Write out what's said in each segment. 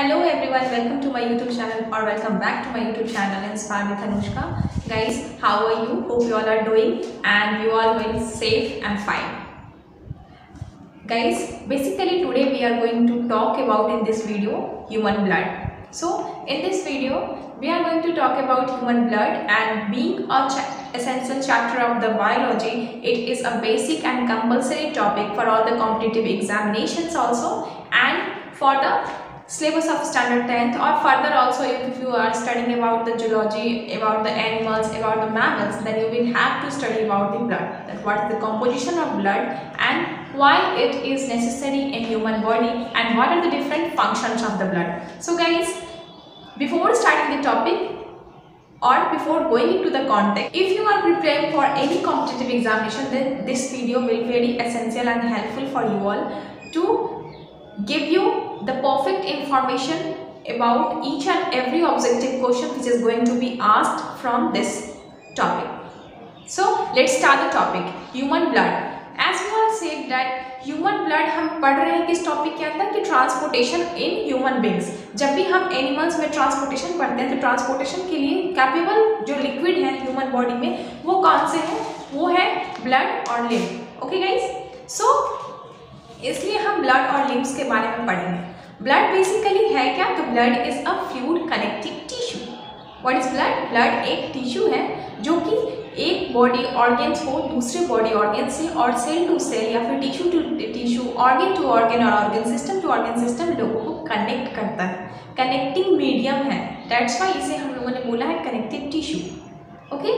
Hello everyone, welcome to my YouTube channel or welcome back to my YouTube channel Inspire with Anushka. Guys, how are you? Hope you all are doing and you all going safe and fine. Guys, basically today we are going to talk about in this video human blood. So in this video we are going to talk about human blood, and being a essential chapter of the biology, it is a basic and compulsory topic for all the competitive examinations also, and for the syllabus of standard 10th, or further also if you are studying about the zoology, about the animals, about the mammals, then you will have to study about the blood, that what is the composition of blood and why it is necessary in human body and what are the different functions of the blood. So guys, before starting the topic or before going into the context, if you are preparing for any competitive examination, then this video will be very essential and helpful for you all to give you the perfect information about each and every objective question which is going to be asked from this topic. So let's start the topic, human blood. As we all said that human blood हम पढ़ रहे हैं किस topic के अंदर कि transportation in human beings. जब भी हम एनिमल्स में ट्रांसपोर्टेशन पढ़ते हैं तो ट्रांसपोर्टेशन के लिए कैपेबल जो लिक्विड है ह्यूमन बॉडी में वो कौन से हैं, वो है ब्लड और लिम्फ. ओके गाइस, सो इसलिए हम ब्लड और लिम्फ्स के बारे में पढ़ेंगे. ब्लड बेसिकली है क्या? तो blood is a fluid connective tissue. What is blood? Blood एक टिश्यू है जो कि एक बॉडी ऑर्गेन्स को दूसरे बॉडी ऑर्गेन से और सेल टू सेल या फिर tissue to tissue, organ to organ और organ system to organ system लोगों को कनेक्ट करता है. कनेक्टिंग मीडियम है, दैट्स व्हाई इसे हम लोगों ने बोला है कनेक्टिव टिश्यू. ओके,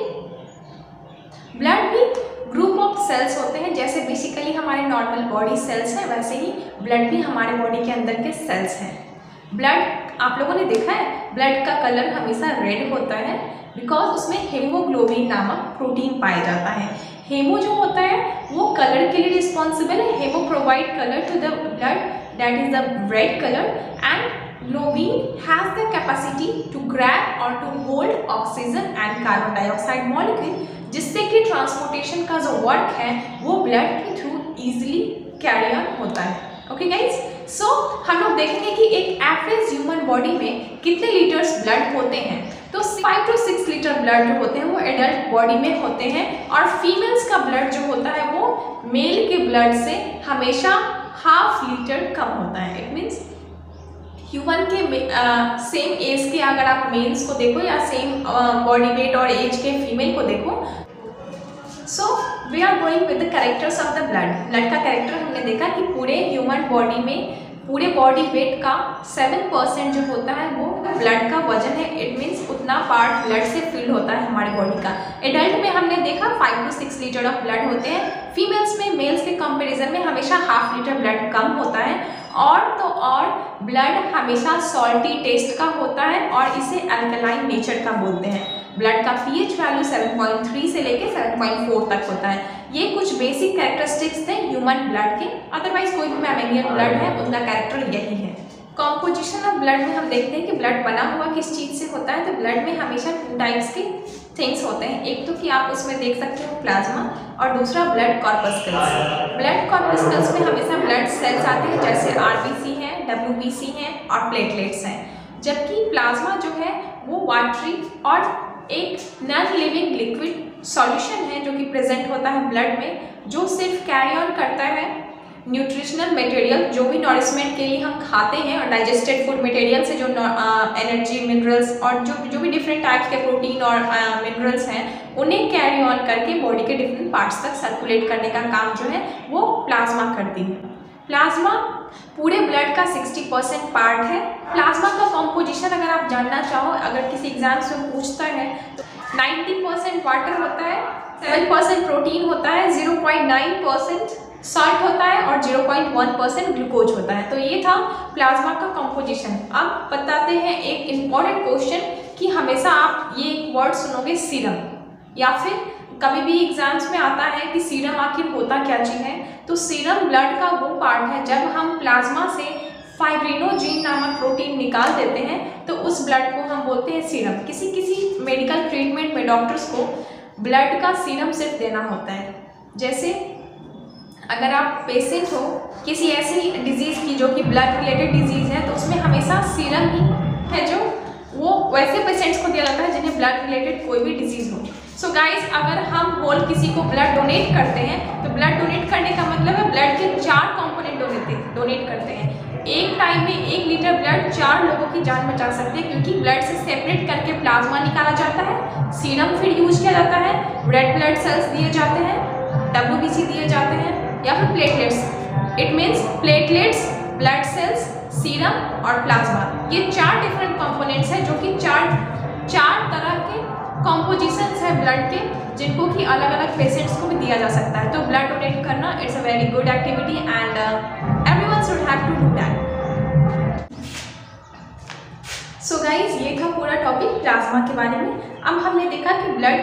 ब्लड भी ग्रुप ऑफ सेल्स होते हैं. जैसे बेसिकली हमारे नॉर्मल बॉडी सेल्स हैं, वैसे ही ब्लड भी हमारे बॉडी के अंदर के सेल्स हैं. ब्लड आप लोगों ने देखा है ब्लड का कलर हमेशा रेड होता है बिकॉज उसमें हेमोग्लोबिन नामक प्रोटीन पाया जाता है. हेमो जो होता है वो कलर के लिए रिस्पॉन्सिबल है. Haemo provide colour to the blood, that is the red colour, and globin has the capacity to grab और to hold oxygen and carbon dioxide molecule, जिससे कि ट्रांसपोर्टेशन का जो वर्क है वो ब्लड के थ्रू इजीली कैरी ऑन होता है. ओके गाइज, सो हम लोग देखेंगे कि एक एवरेज ह्यूमन बॉडी में कितने लीटर्स ब्लड होते हैं. तो 5 to 6 लीटर ब्लड जो होते हैं वो एडल्ट बॉडी में होते हैं, और फीमेल्स का ब्लड जो होता है वो मेल के ब्लड से हमेशा ½ लीटर कम होता है. इट मीन्स ह्यूमन के सेम एज के अगर आप मेल्स को देखो या सेम बॉडी वेट और एज के फीमेल को देखो, so we are going with the characters of the blood. Blood का कैरेक्टर हमने देखा कि पूरे ह्यूमन बॉडी में पूरे बॉडी वेट का 7% जो होता है वो ब्लड का वजन है. इट मीन्स उतना पार्ट ब्लड से फिल होता है हमारे बॉडी का. एडल्ट में हमने देखा 5 to 6 लीटर ऑफ ब्लड होते हैं. फीमेल्स में मेल्स के कंपैरिजन में हमेशा ½ लीटर ब्लड कम होता है. और तो और ब्लड हमेशा सॉल्टी टेस्ट का होता है और इसे अल्कलाइन नेचर का बोलते हैं. ब्लड का pH वैल्यू 7.3 से लेके 7.4 तक होता है. ये कुछ बेसिक कैरेक्टरिस्टिक्स थे ह्यूमन ब्लड के. अदरवाइज कोई भी मैमेलियन ब्लड है उनका कैरेक्टर यही है. कॉम्पोजिशन ऑफ ब्लड में हम देखते हैं कि ब्लड बना हुआ किस चीज़ से होता है. तो ब्लड में हमेशा 2 टाइप्स के थिंग्स होते हैं. एक तो कि आप उसमें देख सकते हो प्लाज्मा, और दूसरा ब्लड कॉर्पस्कल्स. ब्लड कॉर्पस्कल्स में हमेशा ब्लड सेल्स आते हैं, जैसे RBC हैं, WBC हैं और प्लेटलेट्स हैं. जबकि प्लाज्मा जो है वो वाटरी और एक नॉन लिविंग लिक्विड सॉल्यूशन है जो कि प्रेजेंट होता है ब्लड में, जो सिर्फ कैरी ऑन करता है न्यूट्रिशनल मटेरियल, जो भी नॉरिशमेंट के लिए हम खाते हैं, और डाइजेस्टेड फूड मटेरियल से जो एनर्जी मिनरल्स और जो भी डिफरेंट टाइप्स के प्रोटीन और मिनरल्स हैं उन्हें कैरी ऑन करके बॉडी के डिफरेंट पार्ट्स तक सर्कुलेट करने का काम जो है वो प्लाज्मा करती है. प्लाज्मा पूरे ब्लड का 60% पार्ट है. प्लाज्मा का कॉम्पोजिशन अगर आप जानना चाहो, अगर किसी एग्जाम्स में पूछता है तो 90% वाटर होता है, 7% प्रोटीन होता है, 0.9% सॉल्ट होता है और 0.1% ग्लूकोज होता है. तो ये था प्लाज्मा का कॉम्पोजिशन. अब बताते हैं एक इम्पॉर्टेंट क्वेश्चन कि हमेशा आप ये एक वर्ड सुनोगे सीरम, या फिर कभी भी एग्जाम्स में आता है कि सीरम आखिर होता क्या चीज़ है. तो सीरम ब्लड का वो पार्ट है जब हम प्लाज्मा से फाइब्रिनोजीन नामक प्रोटीन निकाल देते हैं तो उस ब्लड को हम बोलते हैं सीरम. किसी मेडिकल ट्रीटमेंट में डॉक्टर्स को ब्लड का सीरम सिर्फ देना होता है. जैसे अगर आप पेशेंट हो किसी ऐसी डिजीज़ की जो कि ब्लड रिलेटेड डिजीज़ है, तो उसमें हमेशा सीरम ही है जो वो वैसे पेशेंट्स को दिया जाता है जिन्हें ब्लड रिलेटेड कोई भी डिजीज़ हो। सो गाइज, अगर हम होल किसी को ब्लड डोनेट करते हैं तो ब्लड डोनेट करने का मतलब है ब्लड के 4 कंपोनेंट डोनेट करते हैं। एक टाइम में 1 लीटर ब्लड 4 लोगों की जान बचा सकते हैं, क्योंकि ब्लड से सेपरेट करके प्लाज्मा निकाला जाता है, सीरम फिर यूज किया जाता है, रेड ब्लड सेल्स दिए जाते हैं, WBC दिए जाते हैं, या फिर platelets. It means platelets, blood cells, serum और प्लाज्मा, ये 4 डिफरेंट कंपोनेंट्स हैं जो कि चार तरह के कॉम्पोजिशंस है ब्लड के, जिनको कि अलग अलग पेशेंट्स को भी दिया जा सकता है। तो ब्लड डोनेट करना it's a very good activity and everyone should have to do that. So guys, ये था पूरा टॉपिक प्लाज्मा के बारे में। अब हमने देखा कि ब्लड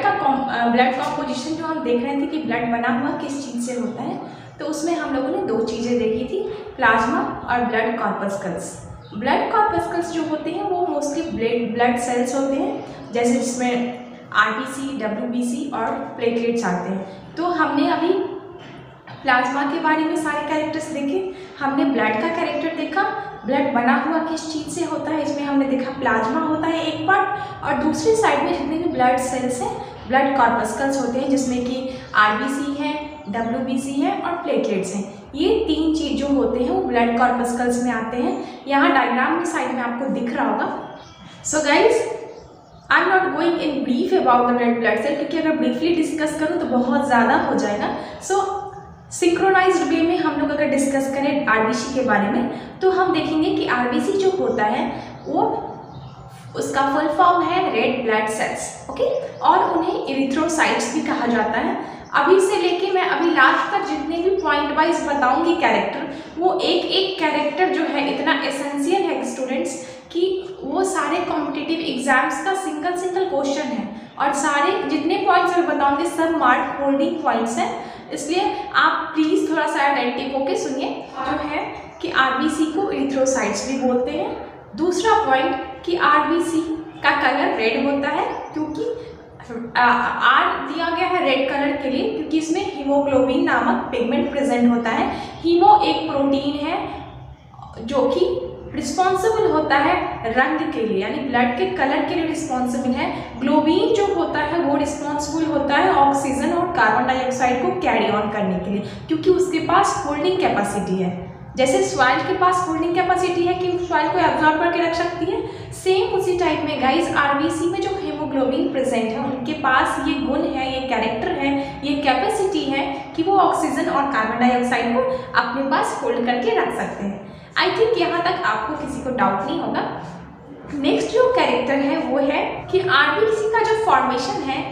कॉम्पोजिशन जो हम देख रहे थे कि ब्लड बना हुआ किस चीज़ से होता है, तो उसमें हम लोगों ने 2 चीज़ें देखी थी, प्लाज्मा और ब्लड कॉर्पस्कल्स। ब्लड कॉर्पस्कल्स जो होते हैं वो मोस्टली ब्लड सेल्स होते हैं, जैसे जिसमें RBC, WBC और प्लेटलेट्स आते हैं। तो हमने अभी प्लाज्मा के बारे में सारे कैरेक्टर्स देखे, हमने ब्लड का कैरेक्टर देखा, ब्लड बना हुआ किस चीज़ से होता है, इसमें हमने देखा प्लाज्मा होता है एक पार्ट, और दूसरी साइड में जितने भी ब्लड सेल्स हैं ब्लड कॉर्पस्कल्स होते हैं, जिसमें कि RBC है, WBC है और प्लेटलेट्स हैं। ये 3 चीज़ जो होते हैं वो ब्लड कॉर्पस्कल्स में आते हैं। यहाँ डायग्राम में साइड में आपको दिख रहा होगा। So guys, I am not going in brief about the red blood cell, क्योंकि अगर ब्रीफली डिस्कस करूँ तो बहुत ज़्यादा हो जाएगा। सो सिंक्रोनाइज्ड वे में हम लोग अगर डिस्कस करें RBC के बारे में, तो हम देखेंगे कि RBC जो होता है वो उसका फुल फॉर्म है रेड ब्लड सेल्स, ओके, और उन्हें इरिथ्रोसाइट्स भी कहा जाता है। अभी से लेके मैं अभी लास्ट तक जितने भी पॉइंट वाइज बताऊंगी कैरेक्टर, वो एक एक कैरेक्टर जो है इतना एसेंशियल है स्टूडेंट्स कि वो सारे कॉम्पिटिटिव एग्जाम्स का सिंगल क्वेश्चन है, और सारे जितने पॉइंट्स मैं बताऊंगी सब मार्क होल्डिंग पॉइंट्स हैं, इसलिए आप प्लीज़ थोड़ा सा अटेंटिव होकर सुनिए। जो है कि RBC को इरिथ्रोसाइट्स भी बोलते हैं। दूसरा पॉइंट कि RBC का कलर रेड होता है, क्योंकि R दिया गया है रेड कलर के लिए, क्योंकि इसमें हीमोग्लोबिन नामक पिगमेंट प्रेजेंट होता है। हीमो एक प्रोटीन है जो कि रिस्पॉन्सिबल होता है रंग के लिए, यानी ब्लड के कलर के लिए रिस्पॉन्सिबल है। ग्लोबिन जो होता है वो रिस्पॉन्सिबल होता है ऑक्सीजन और कार्बन डाइऑक्साइड को कैरी ऑन करने के लिए, क्योंकि उसके पास होल्डिंग कैपेसिटी है। जैसे सॉइल के पास होल्डिंग कैपेसिटी है कि सॉइल को एब्जॉर्ब करके रख सकती है, सेम उसी टाइप में गाइस RBC में जो हीमोग्लोबिन प्रेजेंट है उनके पास ये गुण है, ये कैरेक्टर है, ये कैपेसिटी है कि वो ऑक्सीजन और कार्बन डाइऑक्साइड को अपने पास होल्ड करके रख सकते हैं। आई थिंक यहाँ तक आपको किसी को डाउट नहीं होगा। नेक्स्ट जो कैरेक्टर है वो है कि RBC का जो फॉर्मेशन है,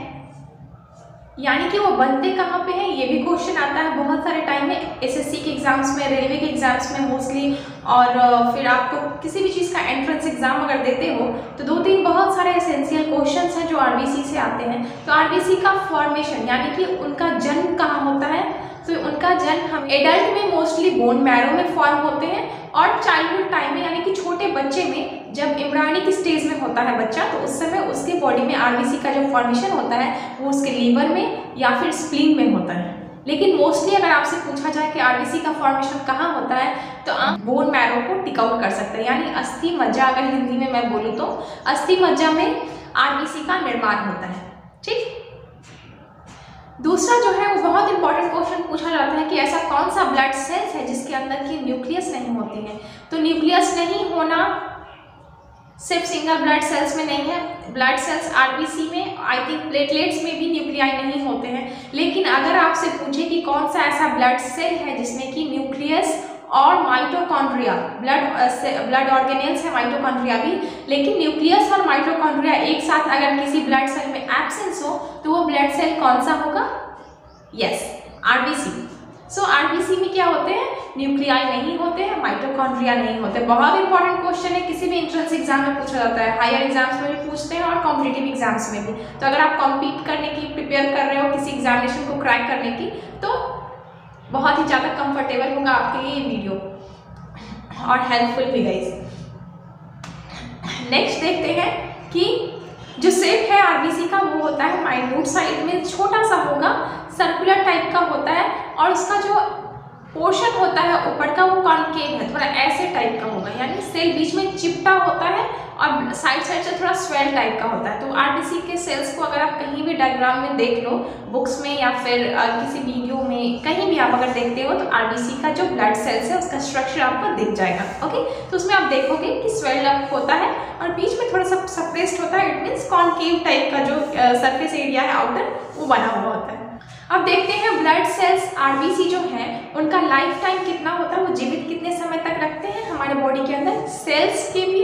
यानी कि वो बनते कहाँ पे हैं, ये भी क्वेश्चन आता है बहुत सारे टाइम में SSC के एग्जाम्स में, रेलवे के एग्जाम्स में मोस्टली, और फिर आपको किसी भी चीज़ का एंट्रेंस एग्जाम अगर देते हो तो 2-3 बहुत सारे एसेंशियल क्वेश्चंस हैं जो RBC से आते हैं। तो RBC का फॉर्मेशन यानी कि उनका जन्म कहाँ होता है, तो उनका जन्म हम एडल्ट में मोस्टली बोन मैरो में फॉर्म होते हैं, और चाइल्डहुड टाइम में यानी कि छोटे बच्चे में जब एम्ब्रायनिक स्टेज में होता है बच्चा, तो उस समय उसके बॉडी में RBC का जो फॉर्मेशन होता है वो उसके लीवर में या फिर स्प्लीन में होता है। लेकिन मोस्टली अगर आपसे पूछा जाए कि RBC का फॉर्मेशन कहाँ होता है, तो आप बोन मैरो को टिक आउट कर सकते हैं, यानी अस्थि मज्जा, अगर हिंदी में मैं बोलूँ तो अस्थि मज्जा में RBC का निर्माण होता है। ठीक, दूसरा जो है वो बहुत इंपॉर्टेंट क्वेश्चन पूछा जाता है कि ऐसा कौन सा ब्लड सेल्स है जिसके अंदर की न्यूक्लियस नहीं होती है। तो न्यूक्लियस नहीं होना सिर्फ सिंगल ब्लड सेल्स में नहीं है, ब्लड सेल्स RBC में, आई थिंक प्लेटलेट्स में भी न्यूक्लियाई नहीं होते हैं। लेकिन अगर आपसे पूछे कि कौन सा ऐसा ब्लड सेल है जिसमें कि न्यूक्लियस और माइटोकॉन्ड्रिया, ब्लड ऑर्गेनेल्स है माइटोकॉन्ड्रिया भी, लेकिन न्यूक्लियस और माइटोकॉन्ड्रिया एक साथ अगर किसी ब्लड सेल में एब्सेंस हो तो वो ब्लड सेल कौन सा होगा? Yes, RBC। सो RBC में क्या होते हैं? न्यूक्लियाई नहीं होते हैं, माइटोकॉन्ड्रिया नहीं होते। बहुत इंपॉर्टेंट क्वेश्चन है, किसी भी एंट्रेंस एग्जाम में पूछा जाता है, हायर एग्जाम्स में भी पूछते हैं और कॉम्पिटिटिव एग्जाम्स में भी। तो अगर आप कॉम्पीट करने की प्रिपेयर कर रहे हो किसी एग्जामिनेशन को क्रैक करने की, तो बहुत ही ज़्यादा कंफर्टेबल होगा आपके लिए ये वीडियो और हेल्पफुल भी गाइस। नेक्स्ट देखते हैं कि जो शेप है RBC का वो होता है माइन्यूट साइज में, छोटा सा होगा, सर्कुलर टाइप का होता है, और उसका जो पोर्शन होता है ऊपर का वो कॉनकेव है, थोड़ा ऐसे टाइप का होगा, यानी सेल बीच में चिपटा होता है और साइड से थोड़ा स्वेल टाइप का होता है। तो आरबीसी के सेल्स को अगर आप कहीं भी डायग्राम में देख लो, बुक्स में या फिर किसी वीडियो में, कहीं भी आप अगर देखते हो तो आरबीसी का जो ब्लड सेल्स है उसका स्ट्रक्चर आपको दिख जाएगा। ओके, तो उसमें आप देखोगे कि स्वेल अप होता है और बीच में थोड़ा सा सप्रेस्ड होता है। इट मीन्स कॉनकेव टाइप का जो सरफेस एरिया है आउटर वो बना हुआ होता है। अब देखते हैं ब्लड सेल्स आरबीसी जो है उनका लाइफ टाइम कितना होता है, वो जीवित कितने समय तक रखते हैं हमारे बॉडी के अंदर। सेल्स के भी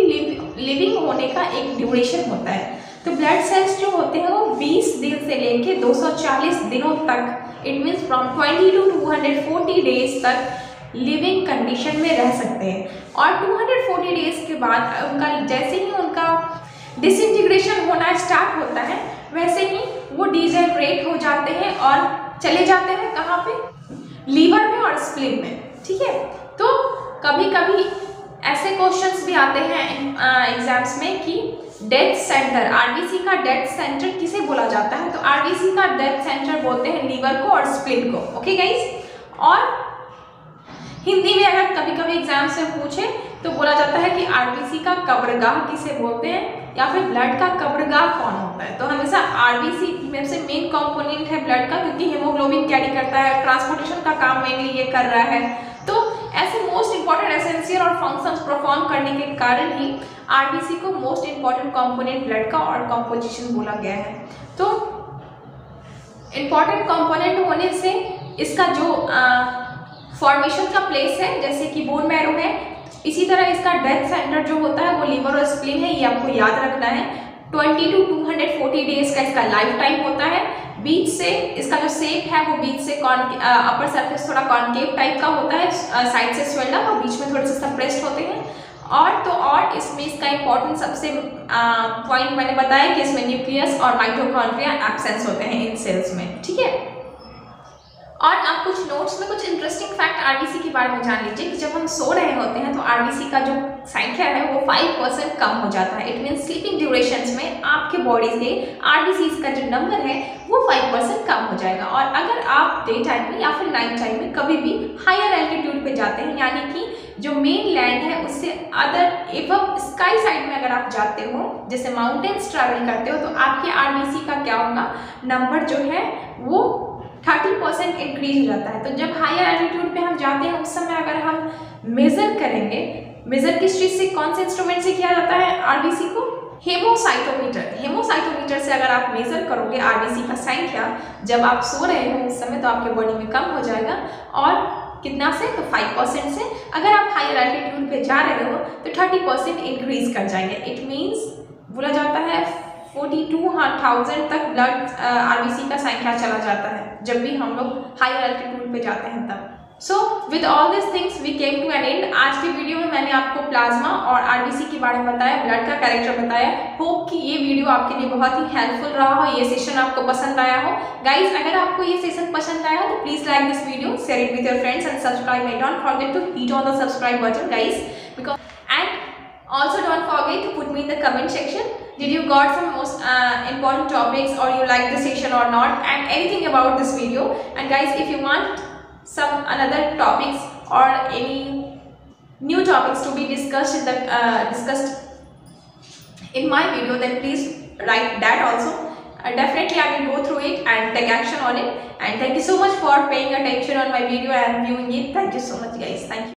लिविंग होने का एक ड्यूरेशन होता है। तो ब्लड सेल्स जो होते हैं वो 20 दिन से लेके 240 दिनों तक, it means from 20 to 240 days तक लिविंग कंडीशन में रह सकते हैं। और 240 डेज के बाद उनका जैसे ही उनका डिसइंटीग्रेशन होना स्टार्ट होता है वैसे ही वो डिजेनरेट हो जाते हैं और चले जाते हैं कहाँ पे, लीवर में और स्प्लीन में। ठीक है, तो कभी कभी ऐसे क्वेश्चंस भी आते हैं एग्जाम्स में कि डेथ सेंटर, आरबीसी का डेथ सेंटर किसे बोला जाता है। तो आरबीसी का डेथ सेंटर बोलते हैं लीवर को और स्प्लीन को। ओके गाइस, और हिंदी में अगर कभी कभी एग्जाम से पूछे तो बोला जाता है कि आरबीसी का कब्रगाह किसे बोलते हैं, या फिर ब्लड का कब्रगाह कौन होता है। तो हमेशा आरबीसी में से मेन कंपोनेंट है ब्लड का, क्योंकि हीमोग्लोबिन कैरी करता है, ट्रांसपोर्टेशन का काम मेनली ये कर रहा है। तो ऐसे मोस्ट इंपॉर्टेंट एसेंशियल और फंक्शंस परफॉर्म करने के कारण ही आरबीसी को मोस्ट इंपॉर्टेंट कंपोनेंट ब्लड का और कंपोजिशन बोला गया है। तो इंपॉर्टेंट कंपोनेंट होने से इसका जो फॉर्मेशन का प्लेस है, जैसे कि बोन मैरो है, इसी तरह इसका डेथ सेंटर जो होता है वो लीवर और स्प्लीन है, ये आपको याद रखना है। 20 to 240 डेज का इसका लाइफ टाइम होता है। बीच से इसका जो शेप है वो बीच से अपर सरफेस थोड़ा कॉनकेव टाइप का होता है, साइड से स्वेल्ड अप और बीच में थोड़े से सप्रेस्ड होते हैं। और इसमें इसका इंपॉर्टेंट सबसे पॉइंट मैंने बताया कि इसमें न्यूक्लियस और माइटोकॉन्ड्रिया एब्सेंस होते हैं इन सेल्स में। ठीक है, और आप कुछ नोट्स में कुछ इंटरेस्टिंग फैक्ट आरबीसी के बारे में जान लीजिए कि जब हम सो रहे होते हैं तो आरबीसी का जो संख्या है वो 5% कम हो जाता है। इट मीन्स स्लीपिंग ड्यूरेशंस में आपके बॉडी से आरबीसी का जो नंबर है वो 5% कम हो जाएगा। और अगर आप डे टाइम में या फिर नाइट टाइम में कभी भी हायर एल्टीट्यूड पे जाते हैं, यानी कि जो मेन लैंड है उससे अदर एवं स्काई साइड में अगर आप जाते हो, जैसे माउंटेन्स ट्रैवल करते हो, तो आपके आरबीसी का क्या होगा, नंबर जो है वो 30% इंक्रीज हो जाता है। तो जब हायर एल्टीट्यूड पे हम जाते हैं उस समय अगर हम मेजर करेंगे, मेजर किस चीज से, कौन से इंस्ट्रूमेंट से किया जाता है आरबीसी को, हेमोसाइटोमीटर। हेमोसाइटोमीटर से अगर आप मेजर करोगे आरबीसी का संख्या जब आप सो रहे हो उस समय, तो आपके बॉडी में कम हो जाएगा। और कितना से, तो 5% से। अगर आप हायर एल्टीट्यूड पे जा रहे हो तो 30% इंक्रीज कर जाएंगे। इट मीन्स बोला जाता है 42,000 तक ब्लड आरबीसी का संख्या चला जाता है जब भी हम लोग हाई एल्टीट्यूड पे जाते हैं तब। So with all this things we came to an end. आज के वीडियो में मैंने आपको प्लाज्मा और आरबीसी के बारे में बताया, ब्लड का कैरेक्टर बताया। होप कि ये वीडियो आपके लिए बहुत ही हेल्पफुल रहा हो, ये सेशन आपको पसंद आया हो। गाइज, अगर आपको ये सेशन पसंद आया तो please like this video, share it with your friends and subscribe. Don't forget to hit on the subscribe button guys, because also don't forget to put me in the comment section, did you got some most important topics or you like the session or not, and anything about this video. And guys, if you want some another topics or any new topics to be discussed in the discussed in my video, then please write that also. Definitely I will go through it and take action on it. And thank you so much for paying attention on my video and viewing it. Thank you so much guys. Thank you.